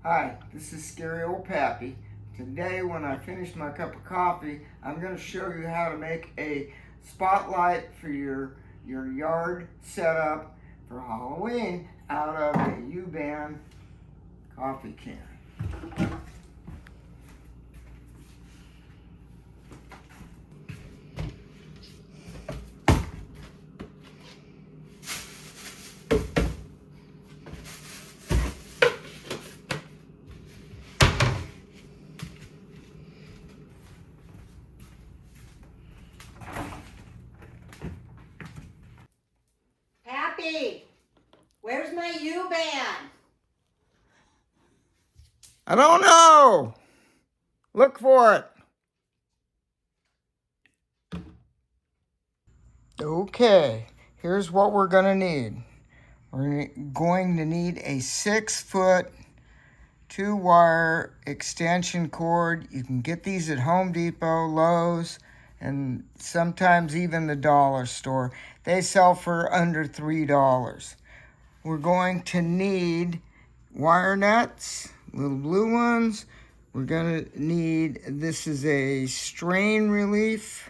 Hi, this is Scary Old Pappy. Today, when I finish my cup of coffee, I'm going to show you how to make a spotlight for your yard setup for Halloween out of a U-Band coffee can. Pappy, where's my U-Band? I don't know. Look for it. Okay, here's what we're going to need. We're going to need a 6-foot 2-wire extension cord. You can get these at Home Depot, Lowe's, and sometimes even the dollar store. They sell for under $3. We're going to need wire nuts, little blue ones. We're going to need, this is a strain relief.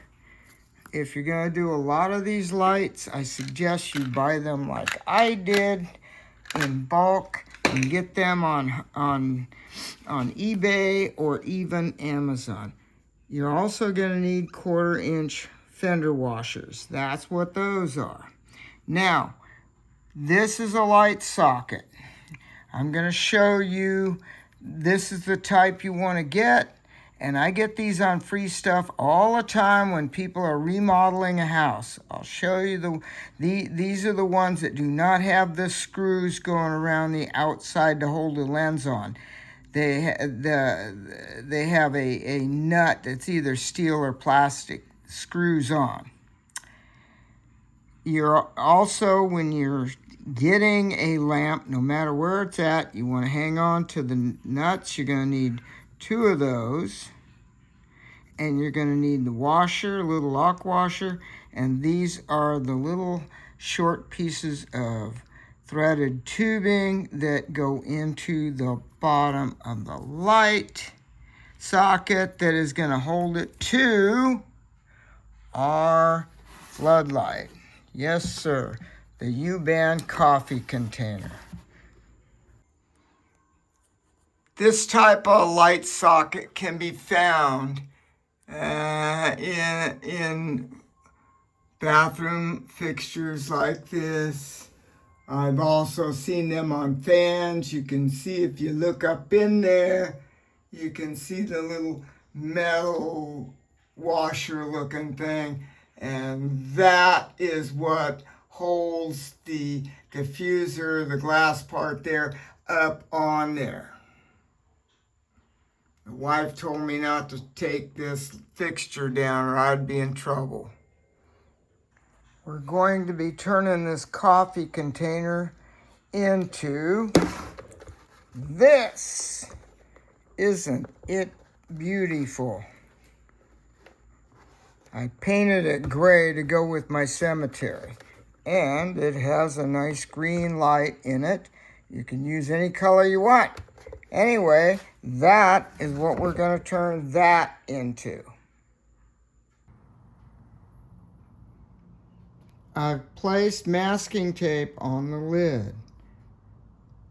If you're going to do a lot of these lights, I suggest you buy them like I did in bulk and get them on eBay or even Amazon. You're also going to need 1/4-inch fender washers. That's what those are. Now, this is a light socket. I'm going to show you, this is the type you want to get. And I get these on Free Stuff all the time when people are remodeling a house. I'll show you these are the ones that do not have the screws going around the outside to hold the lens on. They have a nut that's either steel or plastic, screws on. You're also, when you're getting a lamp, no matter where it's at, you want to hang on to the nuts. You're going to need 2 of those. And you're going to need the washer, a little lock washer, and these are the little short pieces of threaded tubing that go into the bottom of the light socket that is going to hold it to our floodlight. Yes, sir, the U-Band coffee container. This type of light socket can be found in bathroom fixtures like this. I've also seen them on fans. You can see, if you look up in there, you can see the little metal washer looking thing, and that is what holds the diffuser, the glass part there, up on there. The wife told me not to take this fixture down or I'd be in trouble. We're going to be turning this coffee container into this. Isn't it beautiful? I painted it gray to go with my cemetery. And it has a nice green light in it. You can use any color you want. Anyway, that is what we're going to turn that into. I've placed masking tape on the lid.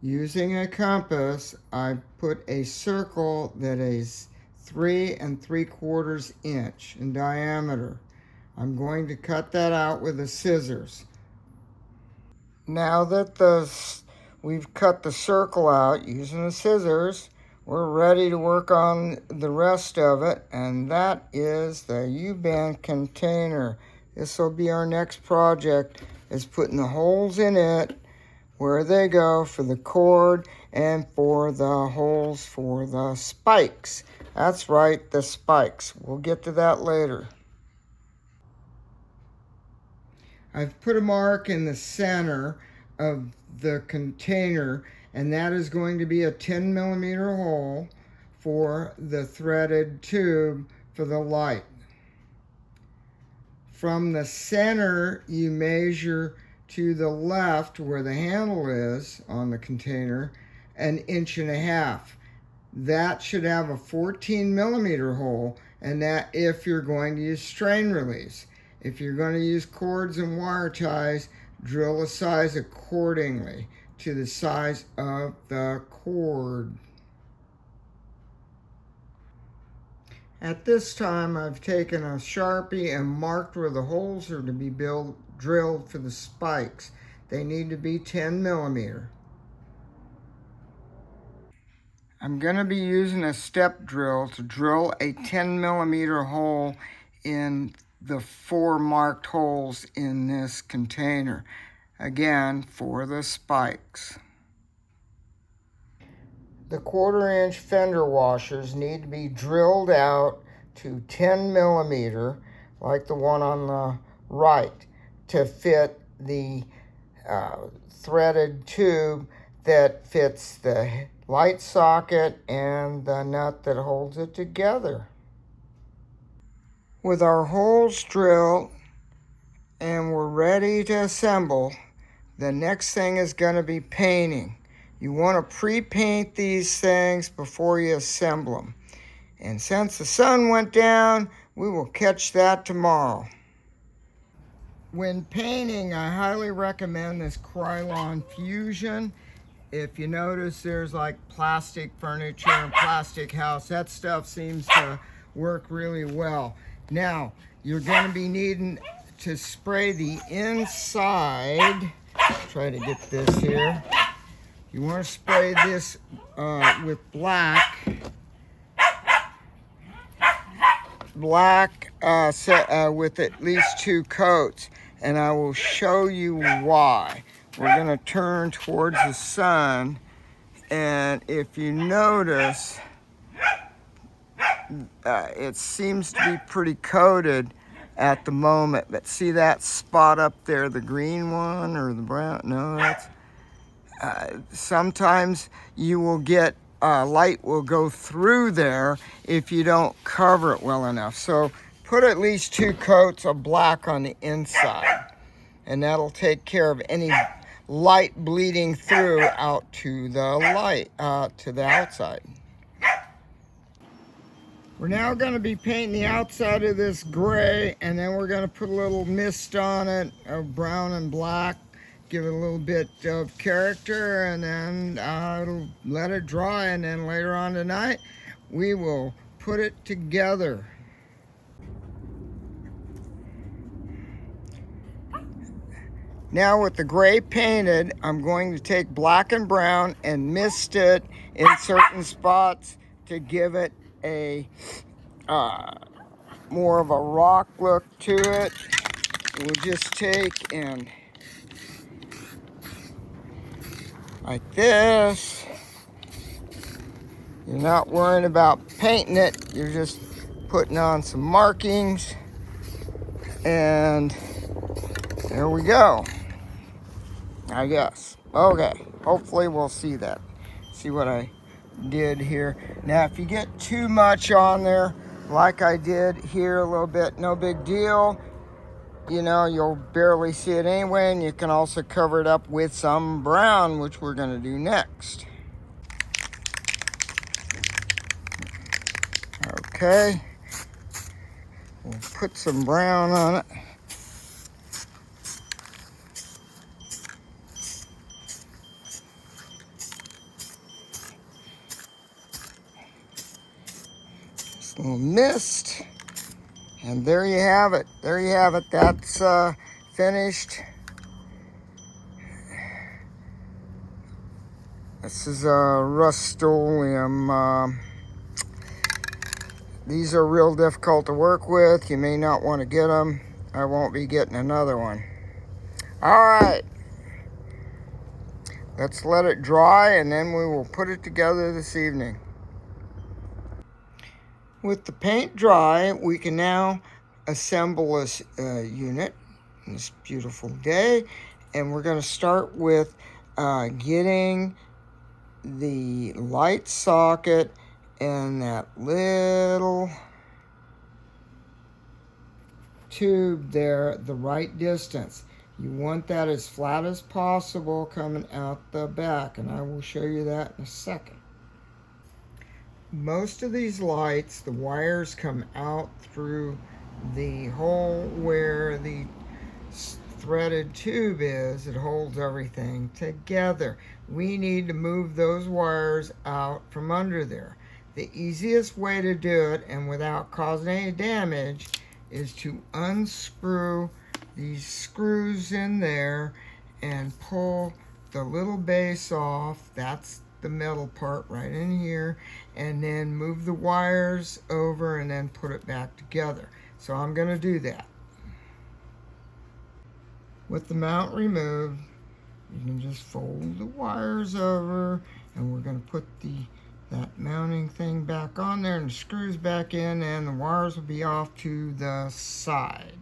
Using a compass, I've put a circle that is 3 3/4 inch in diameter. I'm going to cut that out with the scissors. Now that we've cut the circle out using the scissors, we're ready to work on the rest of it, and that is the U-Band container. This will be our next project, is putting the holes in it where they go for the cord and for the holes for the spikes. That's right, the spikes. We'll get to that later. I've put a mark in the center of the container, and that is going to be a 10mm hole for the threaded tube for the light. From the center, you measure to the left where the handle is on the container, an 1.5 inches. That should have a 14 millimeter hole, and that if you're going to use strain release. If you're going to use cords and wire ties, drill the size accordingly to the size of the cord. At this time, I've taken a Sharpie and marked where the holes are to be drilled for the spikes. They need to be 10 millimeter. I'm going to be using a step drill to drill a 10 millimeter hole in the 4 marked holes in this container. Again, for the spikes. The 1/4 inch fender washers need to be drilled out to 10 millimeter, like the one on the right, to fit the threaded tube that fits the light socket and the nut that holds it together. With our holes drilled and we're ready to assemble, the next thing is going to be painting. You want to pre-paint these things before you assemble them. And since the sun went down, we will catch that tomorrow. When painting, I highly recommend this Krylon Fusion. If you notice, there's like plastic furniture and plastic house. That stuff seems to work really well. Now, you're going to be needing to spray the inside. Try to get this here. You want to spray this with black with at least 2 coats, and I will show you why. We're going to turn towards the sun, and if you notice, it seems to be pretty coated at the moment. But see that spot up there, the green one or the brown? No, that's sometimes you will get light will go through there if you don't cover it well enough. So put at least 2 coats of black on the inside, and that'll take care of any light bleeding through out to the outside. We're now going to be painting the outside of this gray, and then we're going to put a little mist on it of brown and black, give it a little bit of character, and then let it dry, and then later on tonight we will put it together. Now with the gray painted, I'm going to take black and brown and mist it in certain spots to give it a more of a rock look to it. We'll just take and like this. You're not worrying about painting it, you're just putting on some markings, and there we go, I guess. Okay, hopefully we'll see that. See what I did here. Now if you get too much on there, like I did here a little bit, no big deal. You know, you'll barely see it anyway, and you can also cover it up with some brown, which we're going to do next. Okay, we'll put some brown on it. Just a little mist. And there you have it. There you have it. That's finished. This is a Rust-Oleum. These are real difficult to work with. You may not want to get them. I won't be getting another one. All right. Let's let it dry, and then we will put it together this evening. With the paint dry, we can now assemble this unit on this beautiful day. And we're going to start with getting the light socket and that little tube there the right distance. You want that as flat as possible coming out the back, and I will show you that in a second. Most of these lights, the wires come out through the hole where the threaded tube is. It holds everything together. We need to move those wires out from under there. The easiest way to do it, and without causing any damage, is to unscrew these screws in there and pull the little base off. That's the metal part right in here, and then move the wires over and then put it back together. So I'm going to do that. With the mount removed, you can just fold the wires over, and we're going to put that mounting thing back on there and the screws back in, and the wires will be off to the side.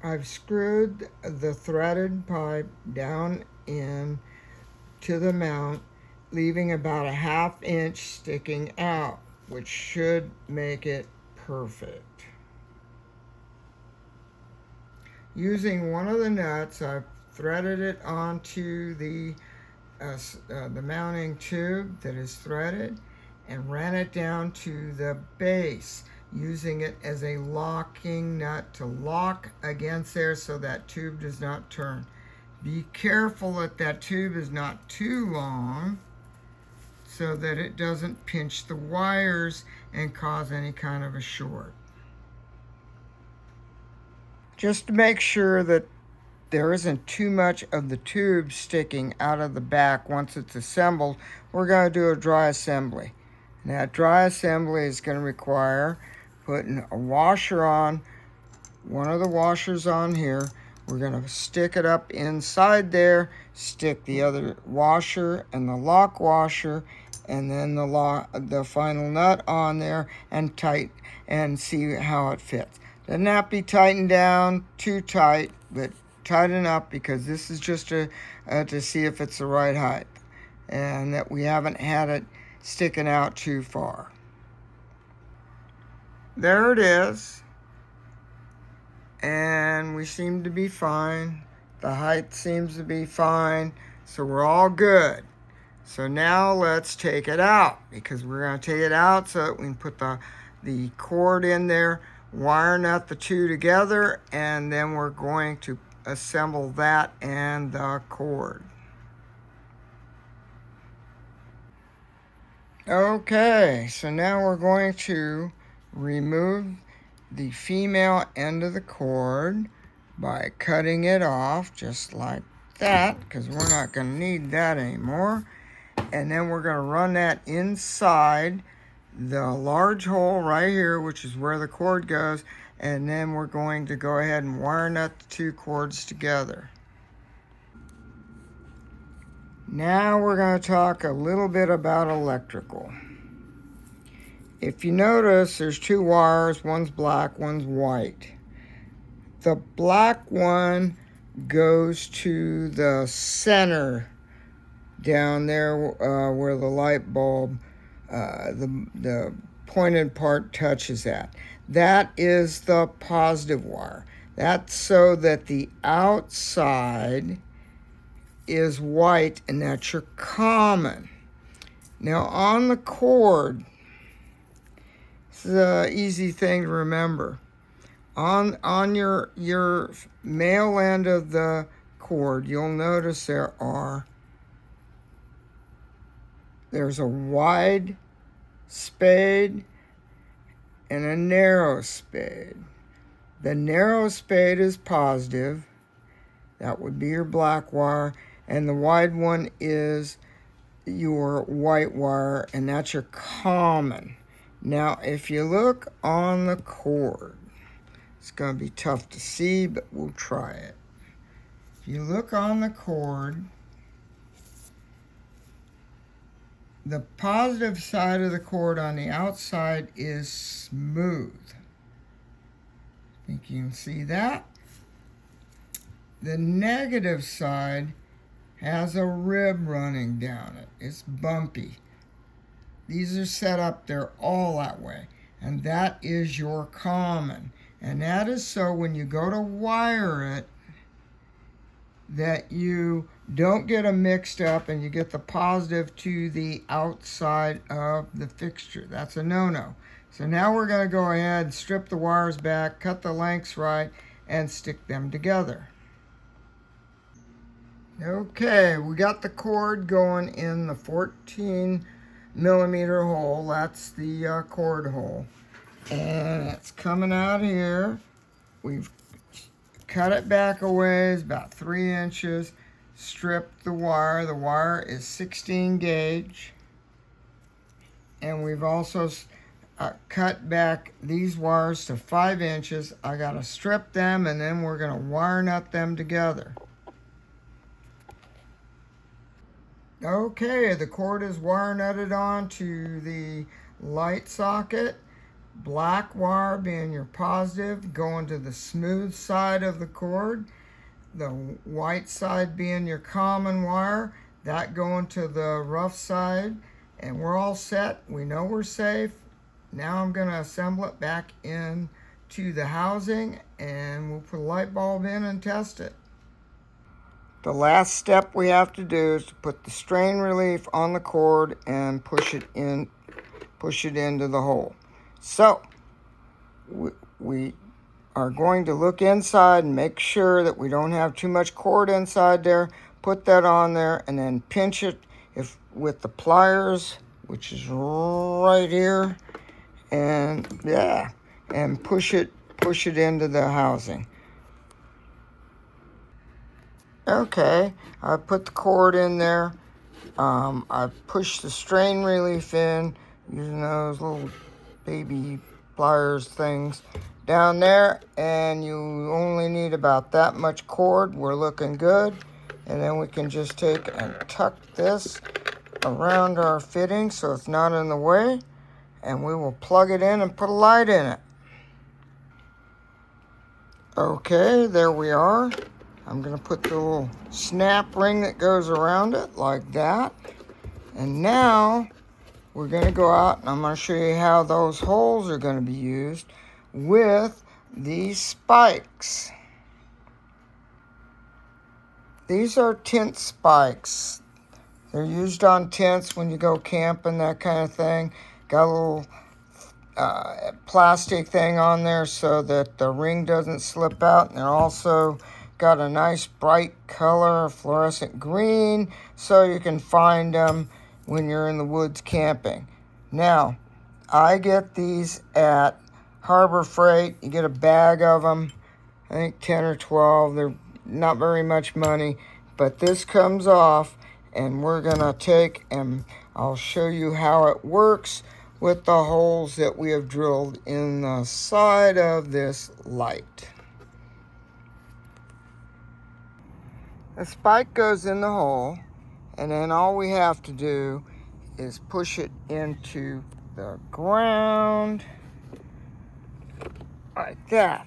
I've screwed the threaded pipe down in to the mount, leaving about a 1/2 inch sticking out, which should make it perfect. Using one of the nuts, I've threaded it onto the mounting tube that is threaded and ran it down to the base, using it as a locking nut to lock against there so that tube does not turn. Be careful that that tube is not too long so that it doesn't pinch the wires and cause any kind of a short. Just to make sure that there isn't too much of the tube sticking out of the back once it's assembled, we're going to do a dry assembly. And that dry assembly is going to require putting a washer on, one of the washers on here. We're going to stick it up inside there, stick the other washer and the lock washer, and then the final nut on there, and tight, and see how it fits. Doesn't have to be tightened down too tight, but tight enough, because this is just to see if it's the right height and that we haven't had it sticking out too far. There it is, and we seem to be fine. The height seems to be fine, so we're all good. So now let's take it out, because we're going to take it out so that we can put the cord in there, wire nut the two together, and then we're going to assemble that and the cord. Okay, so now we're going to remove the female end of the cord by cutting it off just like that, because we're not going to need that anymore. And then we're going to run that inside the large hole right here, which is where the cord goes, and then we're going to go ahead and wire nut the two cords together. Now we're going to talk a little bit about electrical. If you notice, there's two wires, one's black, one's white. The black one goes to the center down there where the light bulb, the pointed part touches that. That is the positive wire. That's so that the outside is white, and that's your common. Now on the cord, this is an easy thing to remember. On your male end of the cord, you'll notice there's a wide spade and a narrow spade. The narrow spade is positive. That would be your black wire. And the wide one is your white wire, and that's your common. Now, if you look on the cord, it's going to be tough to see, but we'll try it. If you look on the cord, the positive side of the cord on the outside is smooth. I think you can see that. The negative side has a rib running down it. It's bumpy. These are set up, they're all that way. And that is your common. And that is so when you go to wire it, that you don't get them mixed up and you get the positive to the outside of the fixture. That's a no-no. So now we're going to go ahead and strip the wires back, cut the lengths right, and stick them together. Okay, we got the cord going in the 14mm hole. That's the cord hole. And it's coming out here. We've cut it back a ways, about 3 inches. Strip the wire. The wire is 16 gauge. And we've also cut back these wires to 5 inches. I got to strip them, and then we're going to wire nut them together. Okay, the cord is wire nutted on to the light socket. Black wire being your positive, going to the smooth side of the cord. The white side being your common wire, that going to the rough side. And we're all set. We know we're safe. Now I'm going to assemble it back in to the housing, and we'll put a light bulb in and test it. The last step we have to do is to put the strain relief on the cord and push it into the hole. So we are going to look inside and make sure that we don't have too much cord inside there. Put that on there and then pinch it with the pliers, which is right here, and push it into the housing. Okay, I put the cord in there. I pushed the strain relief in using those little baby pliers things down there, and you only need about that much cord. We're looking good. And then we can just take and tuck this around our fitting so it's not in the way, and we will plug it in and put a light in it. Okay, there we are. I'm going to put the little snap ring that goes around it like that. And now we're going to go out and I'm going to show you how those holes are going to be used with these spikes. These are tent spikes. They're used on tents when you go camping, that kind of thing. Got a little plastic thing on there so that the ring doesn't slip out. And they're also got a nice bright color, fluorescent green, so you can find them when you're in the woods camping. Now, I get these at Harbor Freight. You get a bag of them, I think 10 or 12. They're not very much money, but this comes off, and we're gonna take and I'll show you how it works with the holes that we have drilled in the side of this light. The spike goes in the hole, and then all we have to do is push it into the ground like that,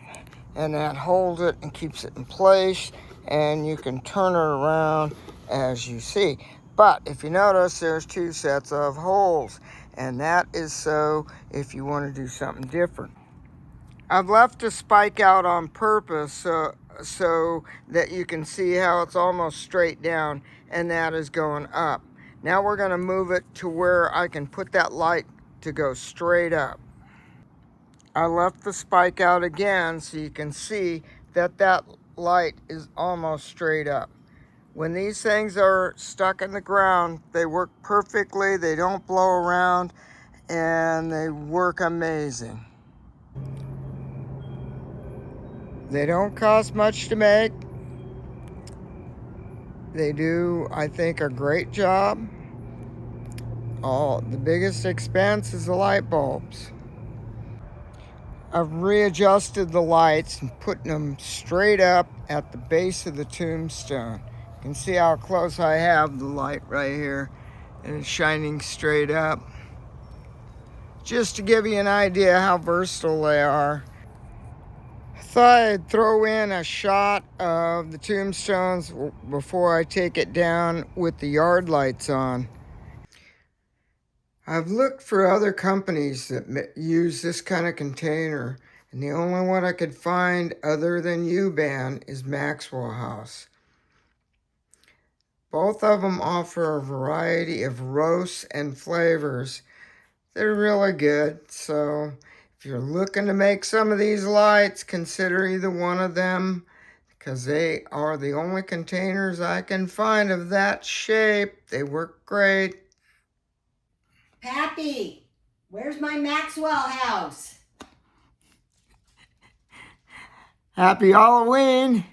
and that holds it and keeps it in place, and you can turn it around as you see. But if you notice, there's 2 sets of holes, and that is so if you want to do something different. I've left the spike out on purpose so that you can see how it's almost straight down, and that is going up. Now we're going to move it to where I can put that light to go straight up. I left the spike out again so you can see that that light is almost straight up. When these things are stuck in the ground, they work perfectly, they don't blow around, and they work amazing. They don't cost much to make. They do, I think, a great job. The biggest expense is the light bulbs. I've readjusted the lights and putting them straight up at the base of the tombstone. You can see how close I have the light right here, and it's shining straight up. Just to give you an idea how versatile they are. I thought I'd throw in a shot of the tombstones before I take it down with the yard lights on. I've looked for other companies that use this kind of container, And the only one I could find other than U-Band is Maxwell House. Both of them offer a variety of roasts and flavors. They're really good. So if you're looking to make some of these lights, consider either one of them, because they are the only containers I can find of that shape. They work great. Pappy, where's my Maxwell house? Happy Halloween!